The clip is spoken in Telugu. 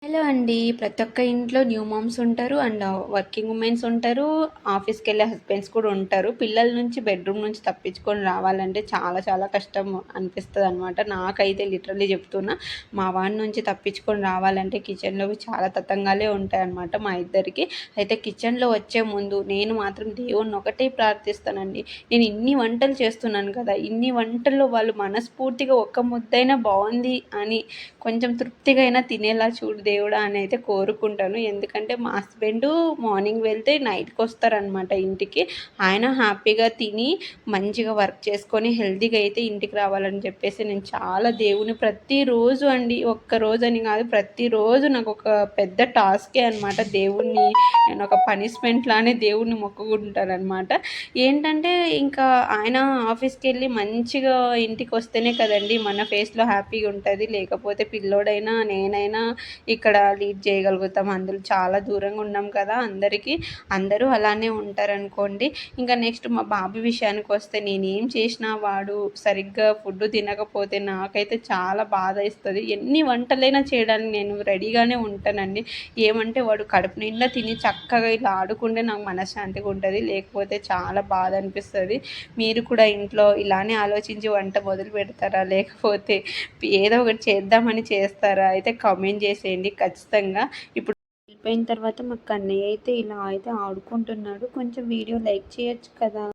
హలో అండి. ప్రతి ఒక్క ఇంట్లో న్యూ మామ్స్ ఉంటారు. అండ్ వర్కింగ్ ఉమెన్స్ ఉంటారు. ఆఫీస్‌కెళ్ళే హస్బెండ్స్ కూడా ఉంటారు. పిల్లల నుంచి బెడ్‌రూమ్ నుంచి తప్పించుకొని రావాలంటే చాలా చాలా కష్టం అనిపిస్తదనమాట. నాకైతే లిటరల్లీ చెప్తున్నా. మా వాడి నుంచి తప్పించుకొని రావాలంటే కిచెన్‌లోవి చాలా తతంగాలే ఉంటాయన్నమాట మా ఇద్దరికి. అయితే కిచెన్‌లో వచ్చే ముందు నేను మాత్రం దేవుడిని ఒకటే ప్రార్థిస్తానండి. నేను ఇన్ని వంటలు చేస్తున్నాను కదా! ఇన్ని వంటల్లో వాళ్ళు మనస్ఫూర్తిగా ఒక్క ముద్దైనా బావుంది అని కొంచెం తృప్తిగా అయినా తినేలా చూడు దేవుడా అని అయితే కోరుకుంటాను. ఎందుకంటే మా హస్బెండు మార్నింగ్ వెళ్తే నైట్‌కొస్తారనమాట ఇంటికి. ఆయన హ్యాపీగా తిని మంచిగా వర్క్ చేసుకొని హెల్తీగా అయితే ఇంటికి రావాలని చెప్పేసి నేను చాలా దేవుని ప్రతిరోజు అండి, ఒక్కరోజని కాదు ప్రతిరోజు నాకొక పెద్ద టాస్కే అనమాట. దేవుడిని నేను ఒక పనిష్మెంట్ లానే దేవుడిని మొక్కుకుంటాననమాట. ఏంటంటే ఇంకా ఆయన ఆఫీస్‌కెళ్ళి మంచిగా ఇంటికొస్తేనే కదండీ మన ఫేస్‌లో హ్యాపీగా ఉంటది. లేకపోతే పిల్లోడైనా, నేనైనా ఇక్కడ లీడ్ చేయగలుగుతాం. అందులో చాలా దూరంగా ఉన్నాం కదా అందరికీ. అందరూ అలానే ఉంటారనుకోండి. ఇంకా నెక్స్ట్ మా బాబు విషయానికొస్తే నేనేం చేసినా వాడు సరిగ్గా ఫుడ్ తినకపోతే నాకైతే చాలా బాధేస్తది. ఎన్ని వంటలైనా చేయడానికి నేను రెడీగానే ఉంటానండి. ఏమంటే వాడు కడుపు నిండా తిని చక్కగా ఇలా ఆడుకుంటే నాకు మనశ్శాంతిగా ఉంటది. లేకపోతే చాలా బాధ అనిపిస్తది. మీరు కూడా ఇంట్లో ఇలానే ఆలోచించి వంట మొదలు పెడతారా? లేకపోతే ఏదో ఒకటి చేద్దామని చేస్తారా? అయితే కామెంట్ చేసేయండి ఖచ్చితంగా. ఇప్పుడు వెళ్ళిపోయిన తర్వాత మా కన్నయ్య అయితే ఇలా అయితే ఆడుకుంటున్నాడు. కొంచెం వీడియో లైక్ చేయొచ్చు కదా!